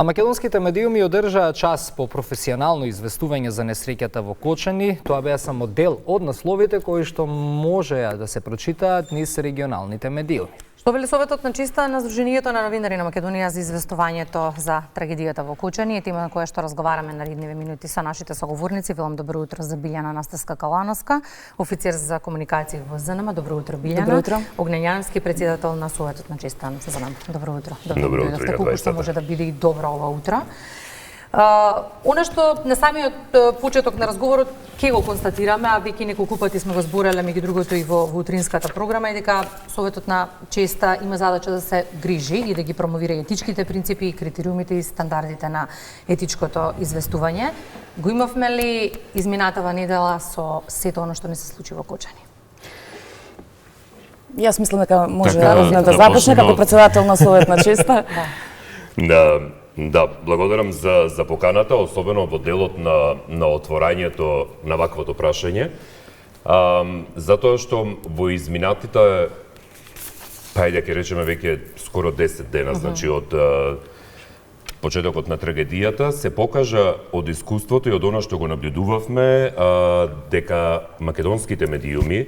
А македонските медиуми одржаа час по професионално известување за несреќата во Кочани. Тоа беа само дел од насловите кои што можеа да се прочитаат низ регионалните медиуми. Што вели Советот на чиста на Сдруженијето на новинари на Македонија за известувањето за трагедијата во Кочани, тема на која што разговараме наредниве минути со нашите соговорници. Велам добро утро за Билјана Настевска-Калановска, офицер за комуникација во ЗНМ. Добро утро, Билјана. Добро утро. Огнењански, председател на Советот на чиста на ЗНМ. Добро утро. Добро утро. Колку што може да биде и добро ова утро. Она што на самиот почеток на разговорот ќе го констатираме, а веќе неколку пати сме го збореле меѓу другото и во утринската програма, е дека Советот на честа има задача да се грижи и да ги промовира етичките принципи, критериумите и стандардите на етичкото известување. Го имавме ли изминатава недела со сето оно што не се случи во Кочани? Јас мислам дека може да започне како председател на Совет на честа. Да, благодарам за поканата, особено во делот на отворањето на ваквото прашање. Затоа што во изминатите, да ќе речеме веќе скоро 10 дена, значи од почетокот на трагедијата, се покажа од искуството и од она што го наблюдувавме, дека македонските медиуми,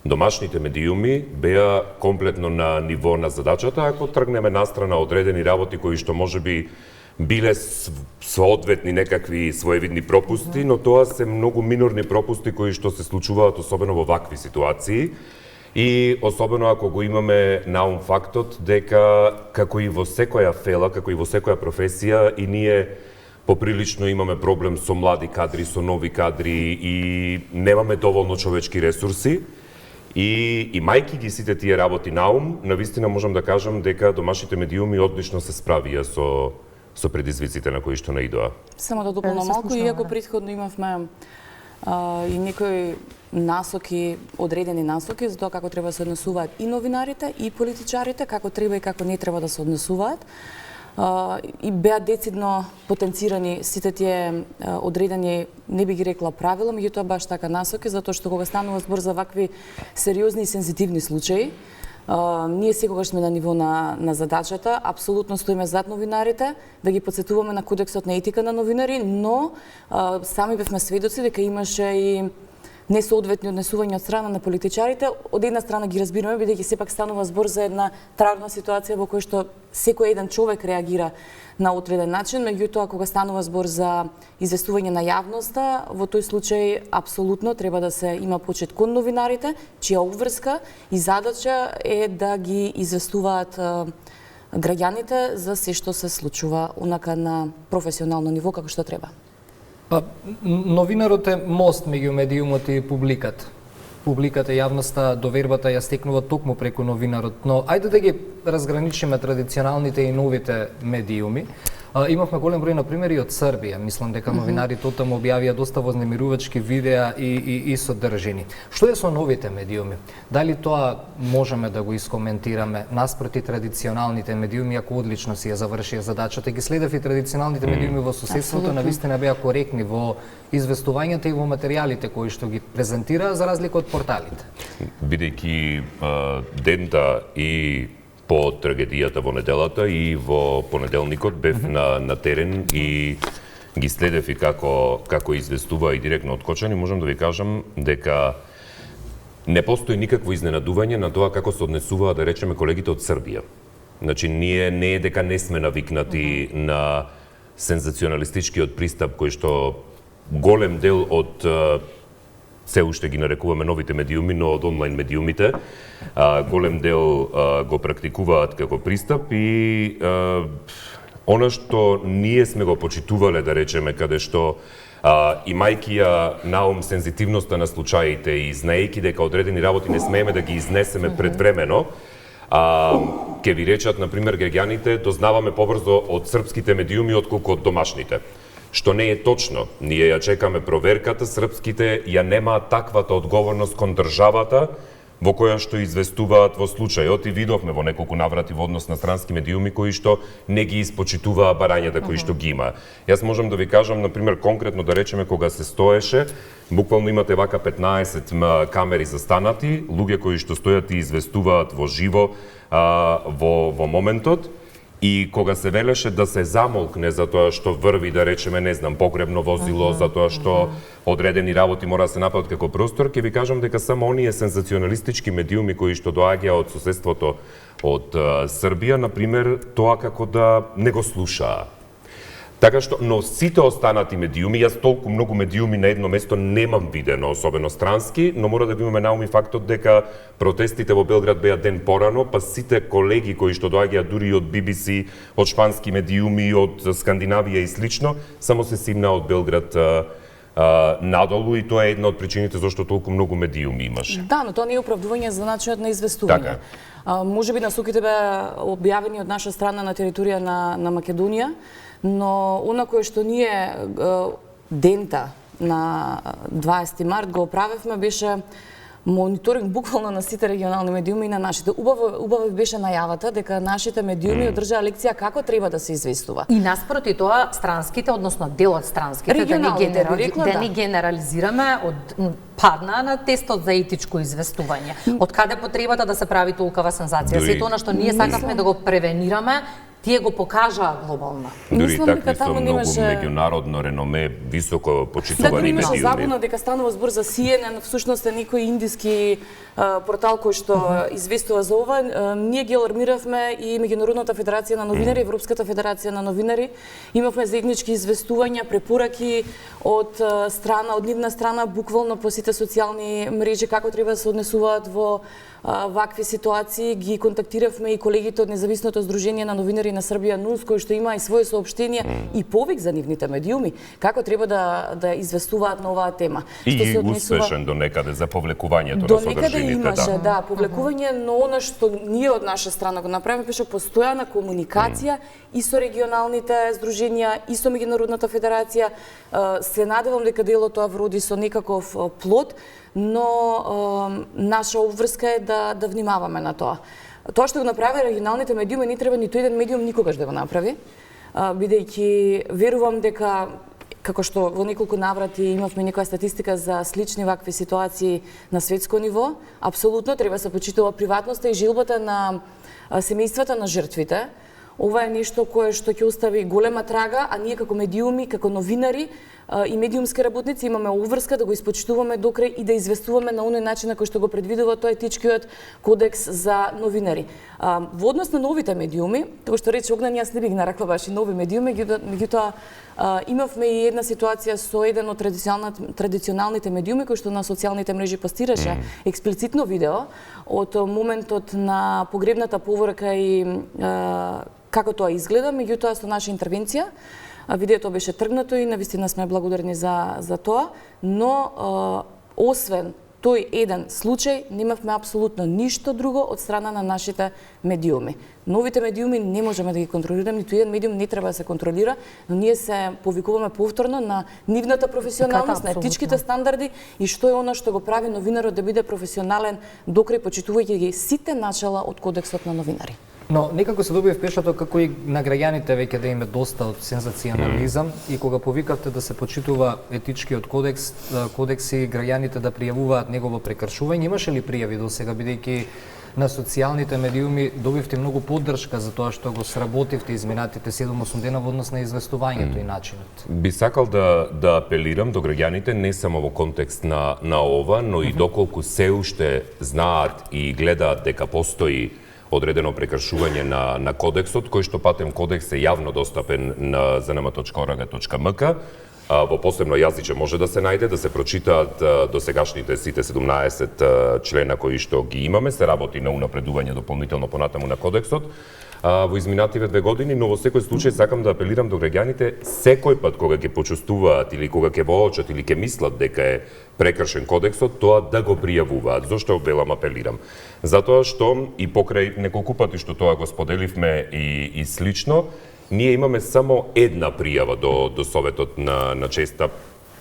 домашните медиуми беа комплетно на ниво на задачата, ако тргнеме настрана одредени работи кои што можеби биле соодветни некакви своевидни пропусти, но тоа се многу минорни пропусти кои што се случуваат особено во вакви ситуации и особено ако го имаме наум фактот дека како и во секоја фела, како и во секоја професија и ние поприлично имаме проблем со млади кадри, со нови кадри и немаме доволно човечки ресурси. И имајќи ги сите тие работи наум, навистина можам да кажам дека домашните медиуми одлично се справија со предизвиците на кои што наидоа. Само да дополнам малку, иако претходно имавме и некои насоки, одредени насоки за тоа како треба да се однесуваат и новинарите, и политичарите, како треба и како не треба да се однесуваат. И беа децидно потенцирани сите тие одредени, не би ги рекла правила, меѓутоа баш така насоки, затоа што кога станува збор за вакви сериозни и сензитивни случаи, ние секогаш сме на ниво на задачата, апсолутно стоиме зад новинарите, да ги потсетуваме на кодексот на етика на новинари, но сами бевме сведоци дека имаше и несоодветни однесувања од страна на политичарите. Од една страна ги разбираме, бидејќи сепак станува збор за една травна ситуација во која што секој еден човек реагира на одреден начин, меѓутоа кога станува збор за известување на јавноста, во тој случај апсолутно треба да се има почит кон новинарите, чија обврска и задача е да ги известуваат граѓаните за се што се случува унака на професионално ниво како што треба. Новинарот е мост меѓу медиумот и публиката. Публиката и јавноста довербата ја стекнува токму преку новинарот, но ајде да ги разграничиме традиционалните и новите медиуми. Имавме голем број на примери од Србија. Мислам дека новинарите оттаму објавија доста вознемирувачки видеа и содржини. Што е со новите медиуми? Дали тоа можеме да го искоментираме наспроти традиционалните медиуми, ако одлично си ја завршија задачата? Ги следев и традиционалните медиуми во соседството, навистина беа коректни во известувањата и во материјалите кои што ги презентираа, за разлика од порталите. Бидејќи дента и по трагедијата во неделата и во понеделникот бев на терен и ги следев и како известува и директно од Кочани, можам да ви кажам дека не постои никакво изненадување на тоа како се однесуваат, да речеме, колегите од Србија. Значи, ние не е дека не сме навикнати на сензационалистичкиот пристап кој што голем дел од се уште ги нарекуваме новите медиуми, но од онлайн медиумите, голем дел го практикуваат како пристап и она што ние сме го почитувале, да речеме, каде што имајќи ја наум сензитивноста на случаите и знаејќи дека одредени работи не смееме да ги изнесеме предвремено, ќе ви речат, например, граѓаните, дознаваме побрзо од српските медиуми отколку од домашните. Што не е точно. Ние ја чекаме проверката, српските ја немаат таквата одговорност кон државата во која што известуваат во случајот и видовме во неколку наврати во однос на странски медиуми кои што не ги испочитуваа барањата кои што ги има. Јас можам да ви кажам, например, конкретно да речеме кога се стоеше, буквално имате вака 15 камери застанати, луѓе кои што стојат и известуваат во живо во моментот И кога се велеше да се замолкне за тоа што врви, да речеме, не знам, погребно возило, за тоа што одредени работи мора да се направат како простор, ќе ви кажам дека само оние сензационалистички медиуми кои што доаѓаа од соседството од Србија, например, тоа како да не го слушаа. Така што, но сите останати медиуми, јас толку многу медиуми на едно место немам видено, особено странски, но мора да го имаме на ум и фактот дека протестите во Белград беа ден порано, па сите колеги кои што доаѓаа дури од BBC, од шпански медиуми, од Скандинавија и слично, само се симна од Белград надолу и тоа е една од причините зашто толку многу медиуми имаше. Да, но тоа не е оправдување за начинот на известување. Може би насоките беа објавени од наша страна на територија на Македонија, но она кое што ние дента на 20 март го правевме беше мониторинг буквално на сите регионални медиуми и на нашите. Убава беше најавата дека нашите медиуми одржаа лекција како треба да се известува. И наспроти тоа странските, односно дел од странските, да не генерализираме, падна на тестот за етичко известување. Од каде потребата да се прави толкова сензација? Сето она што ние сакавме да го превенираме, тие го покажаа глобално. Дури такви со многу меѓународно реноме, високо почитувани медиуми. Имаше забуна дека станува збор за CNN, всушност е некој индиски портал кој што известува за ова. Ние ги алармиравме и Меѓународната федерација на новинари, Европската федерација на новинари. Имавме заеднички известувања, препораки од нивна страна, буквално по сите социјални мрежи како треба да се однесуваат во вакви ситуации. Ги контактиравме и колегите од Независното здружение на новинари на Србија НУНС, кои што има и своје соопштенија и повик за нивните медиуми, како треба да известуваат на оваа тема. И успешен до некаде за повлекувањето на содржините. Имаше, да, повлекување, но она што ние од наша страна го направиме беше постојана комуникација и со регионалните здруженија, и со Меѓународната федерација. Се надевам дека дело тоа вроди со некаков плод, но наша обврска е да внимаваме на тоа. Тоа што го направи регионалните медиуми, не треба ниту еден медиум никогаш да го направи, бидејќи верувам дека како што во неколку наврати имавме некоја статистика за слични вакви ситуации на светско ниво, апсолутно треба да се почитува приватноста и жилбата на семејствата на жртвите. Ова е нешто кое што ќе остави голема трага, а ние како медиуми, како новинари и медиумски работници имаме обврска да го испочитуваме докрај и да известуваме на оној начин на кој што го предвидува тој етичкиот кодекс за новинари. Во однос на новите медиуми, тоа што рече Огнан, јас не би ги нарекла баш и нови медиуми, меѓутоа имавме и една ситуација со еден од традиционалните медиуми кој што на социјалните мрежи постираше експлицитно видео од моментот на погребната поворка и како тоа изгледа, меѓутоа со наша интервенција видеото беше тргнато и навистина сме благодарни за тоа, но освен тој еден случај немавме апсолутно ништо друго од страна на нашите медиуми. Новите медиуми не можеме да ги контролираме, ниту еден медиум не треба да се контролира, но ние се повикуваме повторно на нивната професионалност, на етичките стандарди и што е она што го прави новинарот да биде професионален докрај почитувајќи ги сите начала од кодексот на новинари. Но некако се добива впечаток како и на граѓаните веќе да име доста од сензационализам и кога повикавте да се почитува етичкиот кодекси граѓаните да пријавуваат негово прекршување, имаше ли пријави досега, бидејќи на социјалните медиуми добивте многу поддршка за тоа што го сработивте изминатите 7-8 дена во однос на известувањето и начинот? Би сакал да апелирам до граѓаните не само во контекст на ова, но и доколку се уште знаат и гледаат дека постои одредено прекршување на кодексот, кој што патем кодекс е јавно достапен на znm.org.mk. Во посебно јазиче може да се најде, да се прочитаат досегашните сите 17 члена кои што ги имаме, се работи на унапредување дополнително понатаму на кодексот во изминативе 2 години, но во секој случај сакам да апелирам до граѓаните секој пат кога ќе почувствуваат или кога ќе воочат или ќе мислат дека е прекршен кодексот, тоа да го пријавуваат. Зошто велам апелирам? Затоа што и покрај неколку пати што тоа го споделивме и слично, ние имаме само една пријава до Советот на честа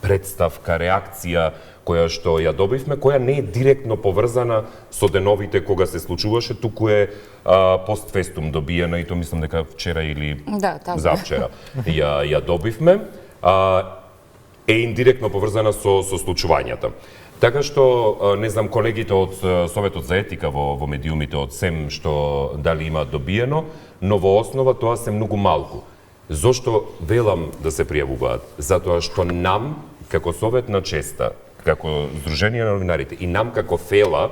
представка, реакција која што ја добивме, која не е директно поврзана со деновите кога се случуваше, туку е постфестум добиена и тоа мислам дека вчера или завчера ја добивме, е индиректно поврзана со случувањата. Така што, не знам, колегите од Советот за етика во медиумите од СЕМ што дали имаат добиено, но во основа тоа се многу малку. Зошто велам да се пријавуваат? Затоа што нам, како Совет на честа, како Сдружение на новинарите и нам како Фела,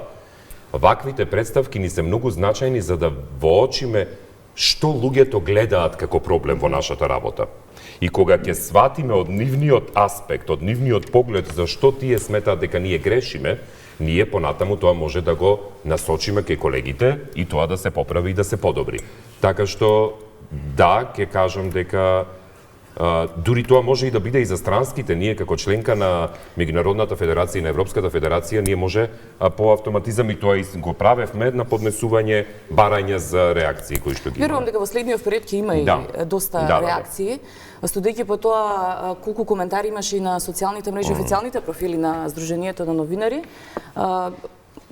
ваквите представки ни се многу значајни за да воочиме што луѓето гледаат како проблем во нашата работа. И кога ќе сватиме од нивниот аспект, од нивниот поглед за што тие сметаат дека ние грешиме, ние понатаму тоа може да го насочиме кај колегите и тоа да се поправи и да се подобри. Така што да, ќе кажам дека дури тоа може и да биде и за странските. Ние како членка на Меѓународната федерација и на Европската федерација, ние може по автоматизам и тоа и го правевме на поднесување барања за реакции кои што ги има. Верувам дека во следниот период ќе има и доста реакции. Студејќи по тоа колку коментари имаше и на социјалните мрежи, официјалните профили на Сдруженијето на новинари,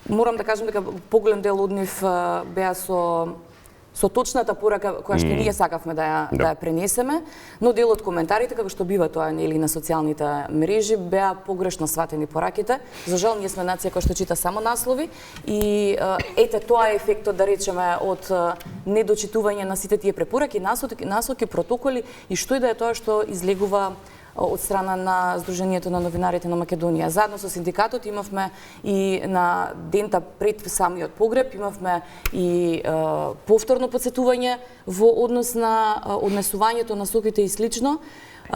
морам да кажам дека поголем дел од нив беа со точната порака која што ние сакавме да ја пренесеме, но дел од коментарите, како што бива тоа нели на социјалните мрежи, беа погрешно сватени пораките. За жал, ние сме нација која што чита само наслови и ете тоа е ефектот, да речеме, од недочитување на сите тие препораки, насоки, протоколи и што и да е тоа што излегува од страна на Сдруженијето на новинарите на Македонија. Заедно со синдикатот имавме и на дента пред самиот погреб, имавме и повторно подсетување во однос на однесувањето на соките и слично,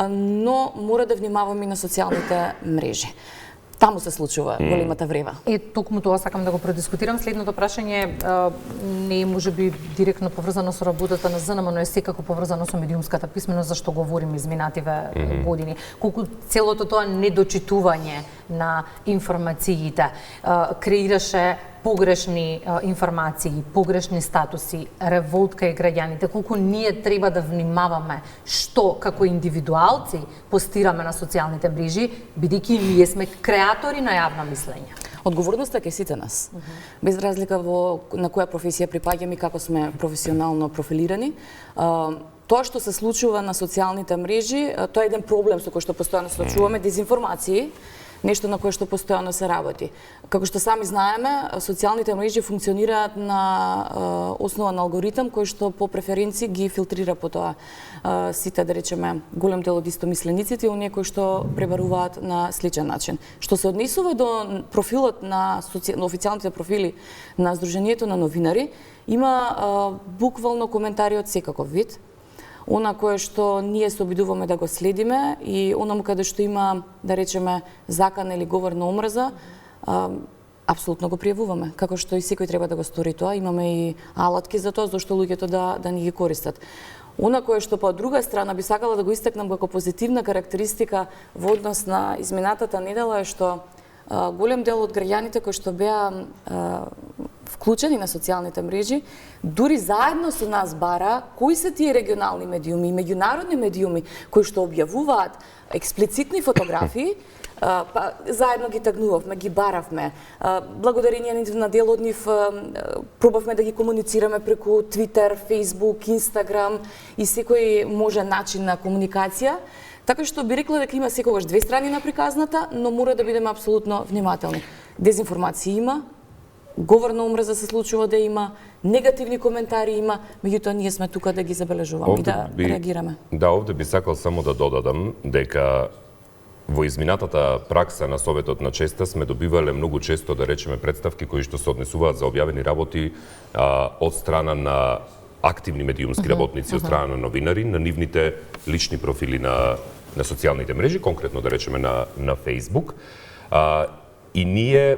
но мора да внимаваме и на социјалните мрежи. Таму се случува големата врева. Токму тоа сакам да го продискутирам. Следното прашање не е можеби директно поврзано со работата на ЗНМ, но е секако поврзано со медиумската писменост, зашто говорим изминативе години. Колку целото тоа недочитување на информациите креираше погрешни информации, погрешни статуси, револт кај граѓаните, колку ние треба да внимаваме што како индивидуалци постираме на социјалните мрежи, бидејќи ние сме креатори на јавно мислење. Одговорноста е сите нас. Без разлика на која професија припаѓаме и како сме професионално профилирани. Тоа што се случува на социјалните мрежи, тоа е еден проблем со кој што постојано се соочуваме, дезинформации, нешто на кое што постојано се работи. Како што сами знаеме, социјалните мрежи функционираат на основа на алгоритам кој што по преференции ги филтрира по тоа сите, да речеме, голем дел од истомислениците и оние кои што пребаруваат на сличен начин. Што се однесува до профилот на официјалните профили на Сдруженијето на новинари, има буквално коментари од секаков вид. Она кое што ние се обидуваме да го следиме и онаму каде што има, да речеме, закана или говор на омрза, апсолутно го пријавуваме. Како што и секој треба да го стори тоа, имаме и алатки за тоа, зашто луѓето да ни ги користат. Она кое што по друга страна би сакала да го истакнам како позитивна карактеристика во однос на изминатата недела е што голем дел од граѓаните кои што беа вклучени на социјалните мрежи, дури заедно со нас бара кои се тие регионални медиуми и меѓународни медиуми кои што објавуваат експлицитни фотографии, па заедно ги тагнувавме, ги баравме. Благодарение на дел од нив пробавме да ги комуницираме преку Твитер, Фејсбук, Инстаграм и секој може начин на комуникација. Така што би рекла дека има секогаш две страни на приказната, но мора да бидеме апсолутно внимателни. Дезинформација има, говор на омрза се случува да има, негативни коментари има, меѓутоа ние сме тука да ги забележуваме и да реагираме. Да, овде би сакал само да додадам дека во изминатата пракса на Советот на честа сме добивале многу често, да речеме, представки кои што се однесуваат за објавени работи од страна на активни медиумски работници, од страна на новинари, на нивните лични профили на социјалните мрежи, конкретно да речеме на Facebook. И ние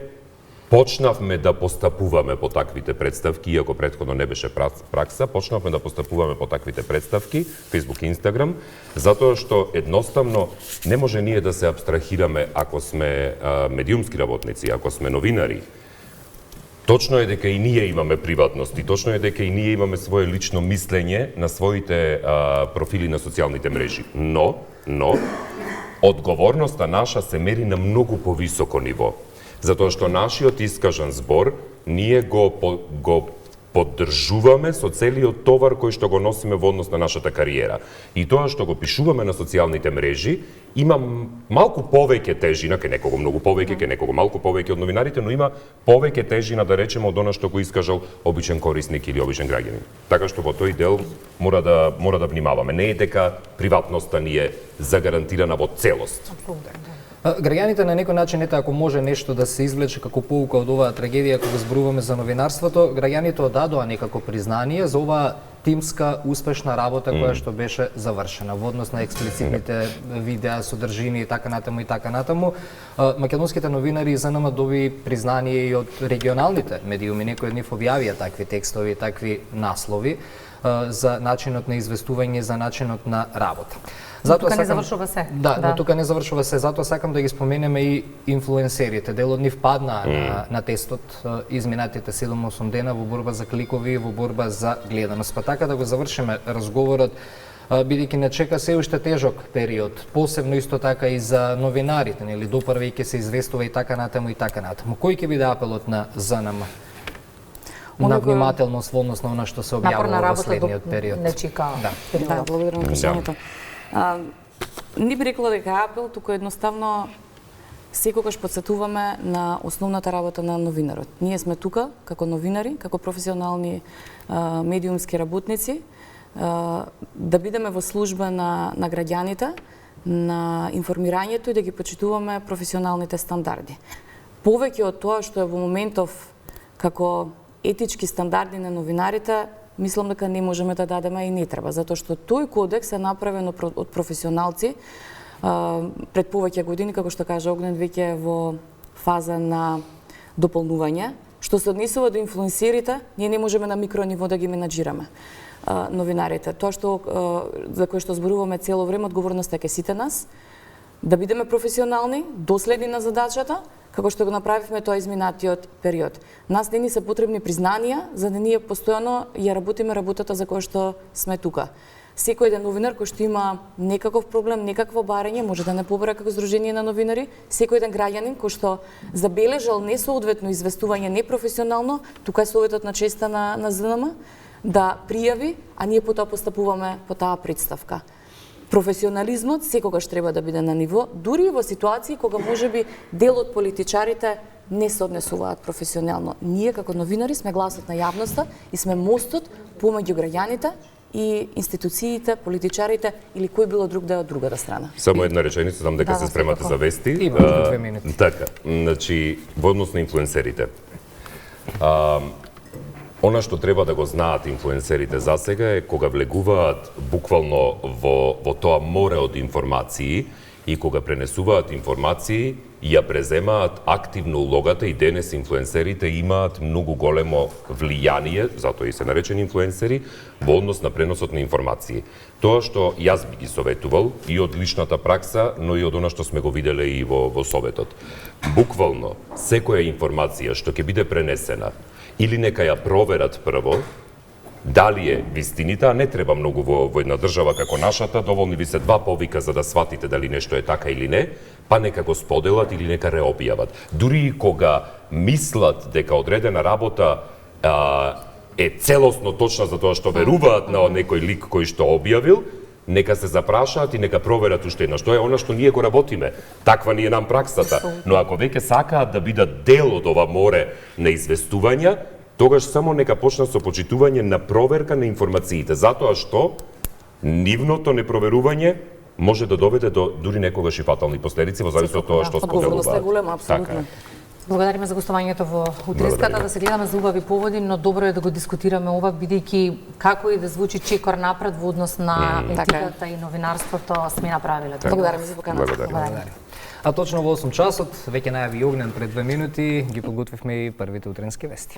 почнавме да постапуваме по таквите представки, иако претходно не беше пракса, почнавме да постапуваме по таквите представки, Facebook и Instagram, затоа што едноставно не може ние да се абстрахираме ако сме медиумски работници, ако сме новинари. Точно е дека и ние имаме приватност и точно е дека и ние имаме свое лично мислење на своите профили на социјалните мрежи. Но одговорноста наша се мери на многу повисоко ниво. Затоа што нашиот искажан збор ние го поддржуваме со целиот товар кој што го носиме во однос на нашата кариера. И тоа што го пишуваме на социјалните мрежи има малку повеќе тежина, кај некого многу повеќе, кај некого малку повеќе од новинарите, но има повеќе тежина, да речеме, од она што го искажал обичен корисник или обичен граѓанин. Така што во тој дел мора да внимаваме. Не е дека приватноста ни е загарантирана во целост. Граѓаните на некој начин, ете, ако може нешто да се извлече како поука од оваа трагедија кога зборуваме за новинарството, граѓаните одадоа некако признание за оваа тимска успешна работа која што беше завршена во однос на експлицитните видеа, содржини и така натаму и така натаму. Македонските новинари за ЗНМ доби признание и од регионалните медиуми, некои од нив објавија такви текстови, такви наслови за начинот на известување, за начинот на работа. Затоа не завршува се. Да, тука не завршува се, затоа сакам да ги споменеме и инфлуенсерите. Дел од нив паднаа на тестот изминатите 7-8 дена во борба за кликови, во борба за гледаност. Па така да го завршиме разговорот, бидејќи не чека се уште тежок период, посебно исто така и за новинарите, нели, допрва ќе се известува и така натаму и така натаму. Кој ќе биде апелот на ЗНМ? На внимателност во однос на она што се објавува во следниот период. Не чека. Да, благодарам на прашањето. Не би рекла дека е апел, туку едноставно секогаш подсетуваме на основната работа на новинарот. Ние сме тука како новинари, како професионални медиумски работници, да бидеме во служба на граѓаните, на информирањето и да ги почитуваме професионалните стандарди. Повеќе од тоа што е во моментов како етички стандарди на новинарите, мислам дека не можеме да дадеме и не треба, затоа што тој кодекс е направен од професионалци пред повеќе години, како што кажа Огнен, веќе во фаза на дополнување. Што се однесува до инфлуенсерите, ние не можеме на микрониво да ги менаџираме новинарите. Тоа што за кое што зборуваме цело време, одговорноста е ке сите нас, да бидеме професионални, доследни на задачата, како што го направивме тоа изминатиот период. Нас не ни се потребни признанија, за да ние постојано ја работиме работата за која што сме тука. Секој еден новинар кој што има некаков проблем, некакво барање, може да не побара како Сдружение на новинари, секој еден граѓанин кој што забележал несоодветно известување непрофесионално, тука е советот на честа на ЗНМ, да пријави, а ние потоа постапуваме по таа представка. Професионализмот секогаш треба да биде на ниво, дури и во ситуации кога можеби дел од политичарите не се однесуваат професионално. Ние како новинари сме гласот на јавноста и сме мостот помеѓу граѓаните и институциите, политичарите или кој било друг да е од другата страна. Само една реченица, знам дека се спремате за вести. Има 2 минути. Така, значи во однос на инфлуенсерите. Она што треба да го знаат инфлуенсерите засега е кога влегуваат буквално во тоа море од информации и кога пренесуваат информации, ја преземаат активно улогата и денес инфлуенсерите имаат многу големо влијание, затоа и се наречени инфлуенсери, во однос на преносот на информации. Тоа што јас би ги советувал и од личната пракса, но и од она што сме го виделе и во советот. Буквално, секоја информација што ќе биде пренесена или нека ја проверат прво, дали е вистината, а не треба многу во една држава како нашата, доволни ви се 2 повика за да сватите дали нешто е така или не, па нека го споделат или нека реобјават. Дури и кога мислат дека одредена работа е целосно точна за тоа што веруваат на некој лик кој што објавил, нека се запрашаат и нека проверат уште една. Што е она што ние го работиме. Таква ни е нам праксата. Но ако веќе сакаат да бидат дел од ова море на известувања, тогаш само нека почнат со почитување на проверка на информациите. Затоа што нивното непроверување може да доведе до дури некогаш и фатални последици во зависност од тоа што споделуваат. Одговорноста е голема, апсолутно. Благодариме за гостувањето во утринската, да се гледаме за убави поводи, но добро е да го дискутираме ова, бидејќи како и да звучи чекор напред во однос на етиката и новинарството сме направиле. Благодариме за поканата. Благодариме. А точно во 8 часот, веќе најави Огнен пред 2 минути, ги подготвивме и првите утрински вести.